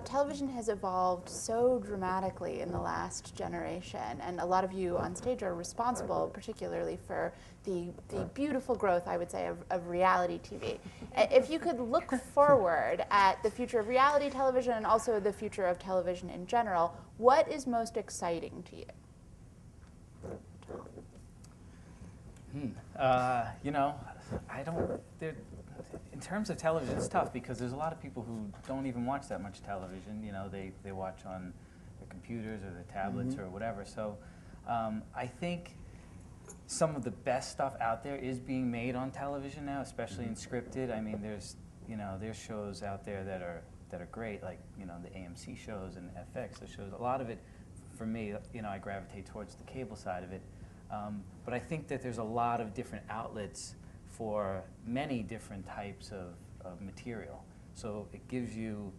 Television has evolved so dramatically in the last generation, and a lot of you on stage are responsible particularly for the beautiful growth, I would say, of reality TV. If you could look forward at the future of reality television and also the future of television in general, what is most exciting to you? You know, in terms of television, it's tough because there's a lot of people who don't even watch that much television. You know, they watch on their computers or their tablets or whatever. So I think some of the best stuff out there is being made on television now, especially in scripted. I mean, there's shows out there that are great, like the AMC shows and FX. Those shows, a lot of it, for me, I gravitate towards the cable side of it. But I think that there's a lot of different outlets for many different types of material. So it gives you,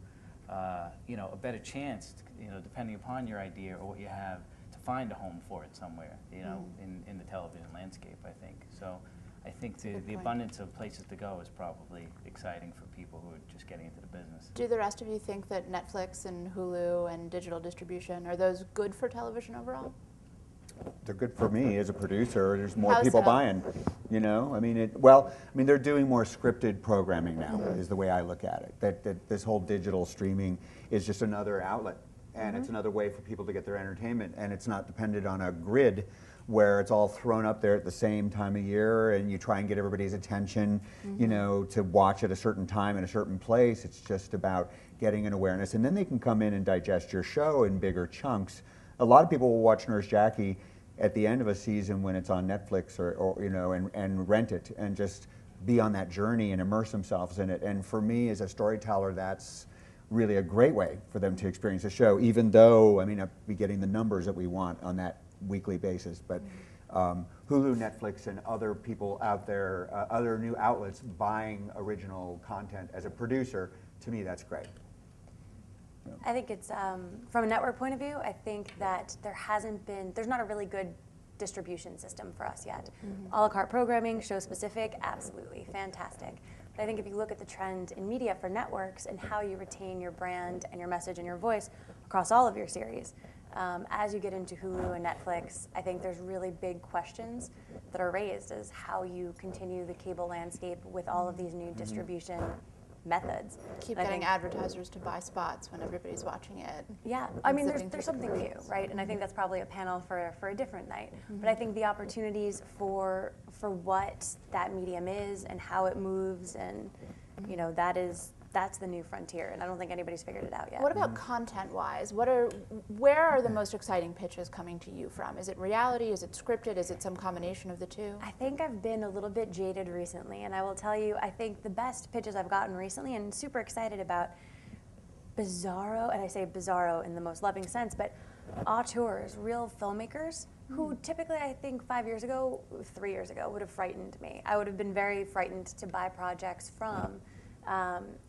a better chance, depending upon your idea or what you have, to find a home for it somewhere, in the television landscape, I think. So I think the abundance of places to go is probably exciting for people who are just getting into the business. Do the rest of you think that Netflix and Hulu and digital distribution, are those good for television overall? They're good for me as a producer. There's more How people so? buying, I mean, they're doing more scripted programming now, is the way I look at it. That this whole digital streaming is just another outlet, and it's another way for people to get their entertainment, and it's not dependent on a grid where it's all thrown up there at the same time of year, and you try and get everybody's attention, to watch at a certain time in a certain place. It's just about getting an awareness, and then they can come in and digest your show in bigger chunks. A lot of people will watch Nurse Jackie at the end of a season when it's on Netflix and rent it and just be on that journey and immerse themselves in it. And for me as a storyteller, that's really a great way for them to experience a show, even though, I mean, I'll be getting the numbers that we want on that weekly basis. But Hulu, Netflix, and other people out there, other new outlets buying original content as a producer, to me, that's great. I think it's, from a network point of view, I think that there's not a really good distribution system for us yet. A la carte programming, show specific, absolutely, fantastic. But I think if you look at the trend in media for networks and how you retain your brand and your message and your voice across all of your series, as you get into Hulu and Netflix, I think there's really big questions that are raised as how you continue the cable landscape with all of these new distribution methods. Keep getting advertisers to buy spots when everybody's watching it. Yeah, I mean, there's something new, right? And I think that's probably a panel for a different night. But I think the opportunities for what that medium is and how it moves, and that's the new frontier, and I don't think anybody's figured it out yet. What about content-wise? Where are the most exciting pitches coming to you from? Is it reality? Is it scripted? Is it some combination of the two? I think I've been a little bit jaded recently, and I will tell you, I think the best pitches I've gotten recently and super excited about, bizarro, and I say bizarro in the most loving sense, but auteurs, real filmmakers, who typically I think 5 years ago, 3 years ago, would have frightened me. I would have been very frightened to buy projects from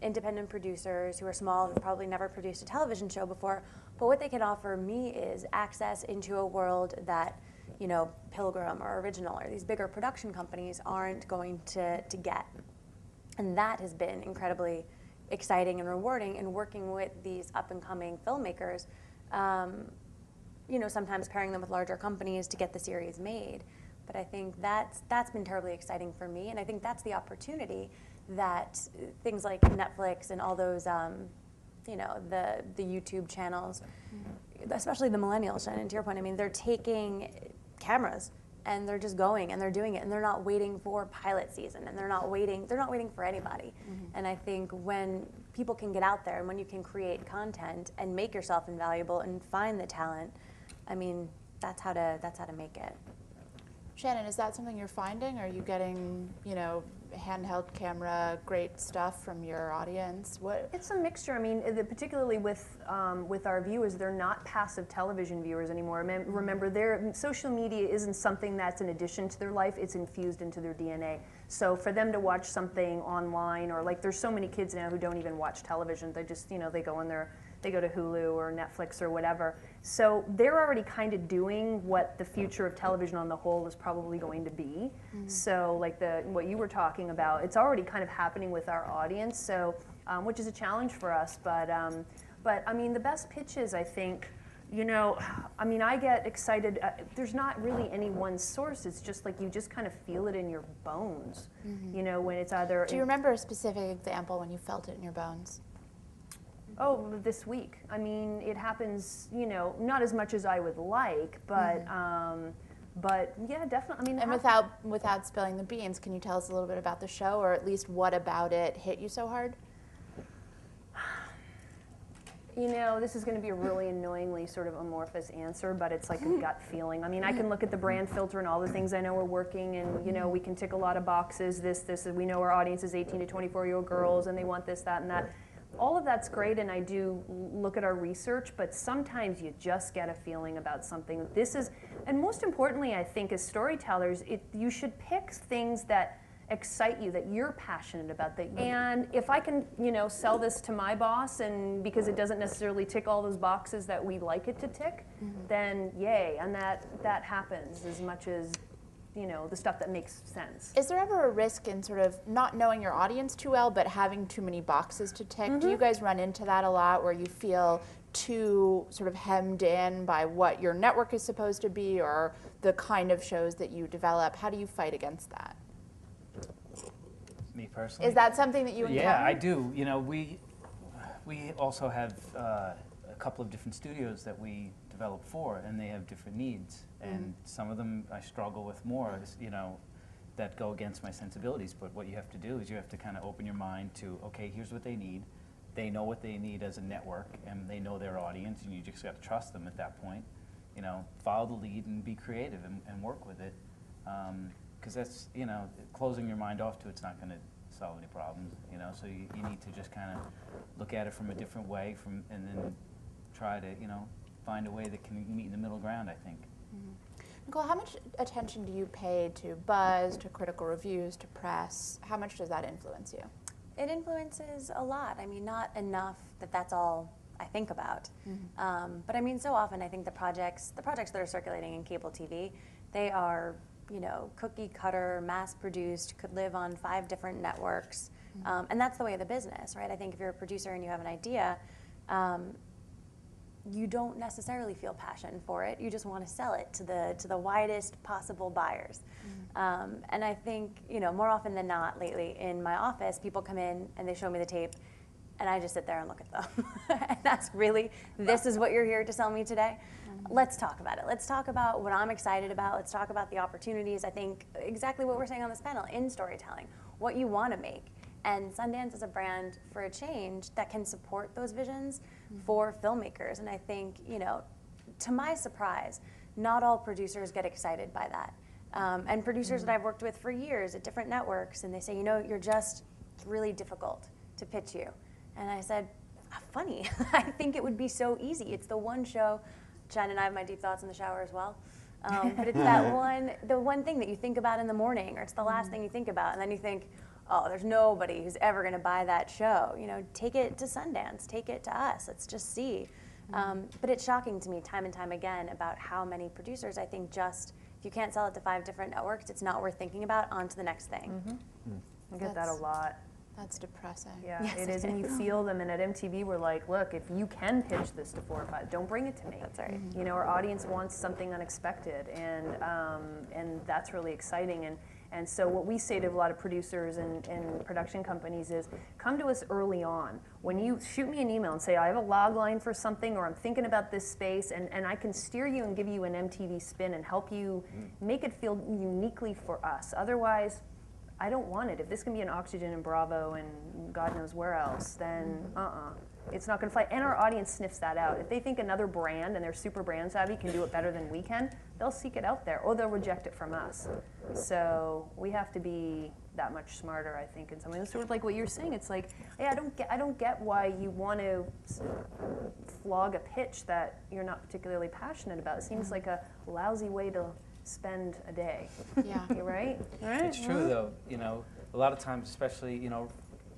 independent producers who are small, who've probably never produced a television show before, but what they can offer me is access into a world that, Pilgrim or Original or these bigger production companies aren't going to get. And that has been incredibly exciting and rewarding in working with these up-and-coming filmmakers, sometimes pairing them with larger companies to get the series made. But I think that's been terribly exciting for me, and I think that's the opportunity that things like Netflix and all those, the YouTube channels, especially the millennials, and to your point, I mean, they're taking cameras and they're just going and they're doing it, and they're not waiting for pilot season, and they're not waiting for anybody. And I think when people can get out there and when you can create content and make yourself invaluable and find the talent, I mean, that's how to make it. Shannon, is that something you're finding? Are you getting, handheld camera, great stuff from your audience? What? It's a mixture. I mean, particularly with our viewers, they're not passive television viewers anymore. Remember, social media isn't something that's an addition to their life. It's infused into their DNA. So for them to watch something online, or like there's so many kids now who don't even watch television. They just, they go on their they go to Hulu or Netflix or whatever. So they're already kind of doing what the future of television on the whole is probably going to be. So like what you were talking about, it's already kind of happening with our audience. So which is a challenge for us, but I mean the best pitches, I think. You know, I mean, I get excited. There's not really any one source. It's just like you just kind of feel it in your bones. You know, when it's either. Do you remember a specific example when you felt it in your bones? Oh, this week. I mean, it happens. You know, not as much as I would like, but yeah, definitely. I mean, And without spilling the beans, can you tell us a little bit about the show, or at least what about it hit you so hard? You know, this is going to be a really annoyingly sort of amorphous answer, but it's like a gut feeling. I mean, I can look at the brand filter and all the things I know are working, and, you know, we can tick a lot of boxes, this, we know our audience is 18 to 24-year-old girls, and they want this, that, and that. All of that's great, and I do look at our research, but sometimes you just get a feeling about something. This is, and most importantly, I think, as storytellers, you should pick things that excite you, that you're passionate about, that, and if I can, you know, sell this to my boss, and because it doesn't necessarily tick all those boxes that we like it to tick, then yay, and that happens as much as, you know, the stuff that makes sense. Is there ever a risk in sort of not knowing your audience too well, but having too many boxes to tick? Do you guys run into that a lot, where you feel too sort of hemmed in by what your network is supposed to be, or the kind of shows that you develop? How do you fight against that? Me personally? Is that something that you encounter? Yeah, I do. You know, we also have a couple of different studios that we develop for, and they have different needs. And some of them I struggle with more, you know, that go against my sensibilities. But what you have to do is you have to kind of open your mind to, okay, here's what they need. They know what they need as a network, and they know their audience, and you just got to trust them at that point. You know, follow the lead and be creative and work with it. Because that's, you know, closing your mind off to it's not going to solve any problems, you know, so you need to just kind of look at it from a different way and then try to, you know, find a way that can meet in the middle ground, I think. Nicole, how much attention do you pay to buzz, to critical reviews, to press? How much does that influence you? It influences a lot. I mean, not enough that that's all I think about. But I mean, so often I think the projects that are circulating in cable TV, they are, you know, cookie cutter, mass produced, could live on 5 different networks. And that's the way of the business, right? I think if you're a producer and you have an idea, you don't necessarily feel passion for it. You just want to sell it to the widest possible buyers. And I think, you know, more often than not lately in my office, people come in and they show me the tape, and I just sit there and look at them. And that's really, this is what you're here to sell me today? Let's talk about it. Let's talk about what I'm excited about. Let's talk about the opportunities. I think exactly what we're saying on this panel in storytelling, what you want to make. And Sundance is a brand for a change that can support those visions for filmmakers. And I think, you know, to my surprise, not all producers get excited by that. And producers that I've worked with for years at different networks, and they say, you know, you're just really difficult to pitch you. And I said, funny. I think it would be so easy. It's the one show. Jen and I have my deep thoughts in the shower as well. But it's the one thing that you think about in the morning, or it's the last thing you think about, and then you think, oh, there's nobody who's ever going to buy that show. You know, take it to Sundance, take it to us. Let's just see. But it's shocking to me time and time again about how many producers, I think, just if you can't sell it to 5 different networks, it's not worth thinking about. On to the next thing. I get that a lot. That's depressing. Yeah, Yes, it it is, and you feel them. And at MTV, we're like, look, if you can pitch this to 4 or 5, don't bring it to me. That's right. You know, our audience wants something unexpected, and that's really exciting. And so what we say to a lot of producers and production companies is, come to us early on. When you shoot me an email and say, I have a log line for something, or I'm thinking about this space, and I can steer you and give you an MTV spin and help you make it feel uniquely for us. Otherwise, I don't want it. If this can be an Oxygen and Bravo and God knows where else, then it's not going to fly. And our audience sniffs that out. If they think another brand, and they're super brand savvy, can do it better than we can, they'll seek it out there, or they'll reject it from us. So we have to be that much smarter, I think, in some ways. It's sort of like what you're saying. It's like, hey, I don't get why you want to flog a pitch that you're not particularly passionate about. It seems like a lousy way to spend a day. Yeah. You're right? Right? It's true, though. You know, a lot of times, especially, you know,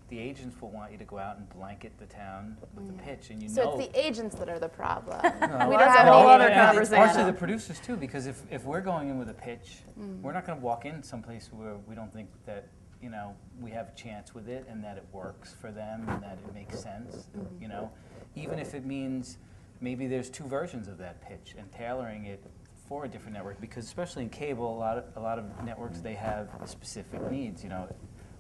the agents will want you to go out and blanket the town with the pitch, and So it's the agents that are the problem. We Well, don't that's have a whole any other agents. conversation. Partially the producers too, because if we're going in with a pitch, we're not going to walk in someplace where we don't think that we have a chance with it and that it works for them and that it makes sense. Even if it means maybe there's two versions of that pitch and tailoring it for a different network, because especially in cable, a lot of networks, they have specific needs.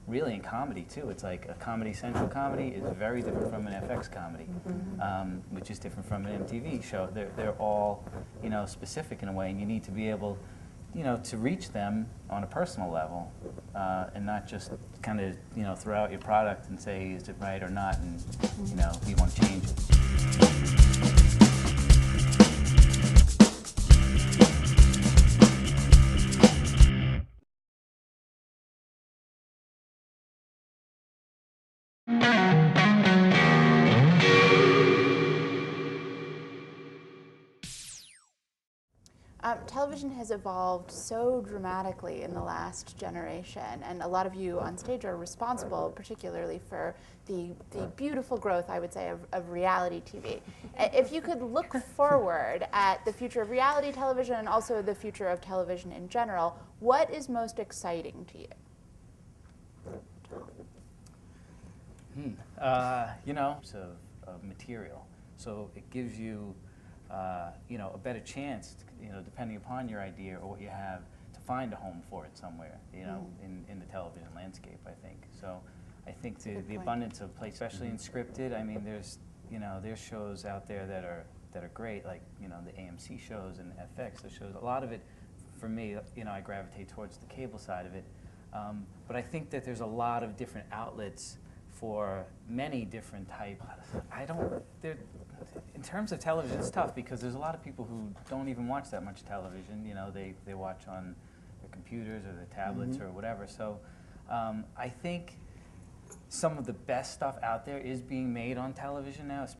Really in comedy too, it's like a Comedy Central comedy is very different from an FX comedy, which is different from an MTV show. They're all specific in a way, and you need to be able to reach them on a personal level, and not just kind of throw out your product and say is it right or not, and you want to change it. Television has evolved so dramatically in the last generation, and a lot of you on stage are responsible, particularly for the beautiful growth, I would say, of reality TV. If you could look forward at the future of reality television and also the future of television in general, what is most exciting to you? Of material, so it gives you a better chance, depending upon your idea or what you have, to find a home for it somewhere, in the television landscape, I think. So I think the abundance of place, especially in scripted, I mean, there's shows out there that are great, like, the AMC shows and FX, the shows. A lot of it, for me, I gravitate towards the cable side of it. But I think that there's a lot of different outlets for many different types. In terms of television, it's tough because there's a lot of people who don't even watch that much television. They watch on their computers or their tablets or whatever. So I think some of the best stuff out there is being made on television now,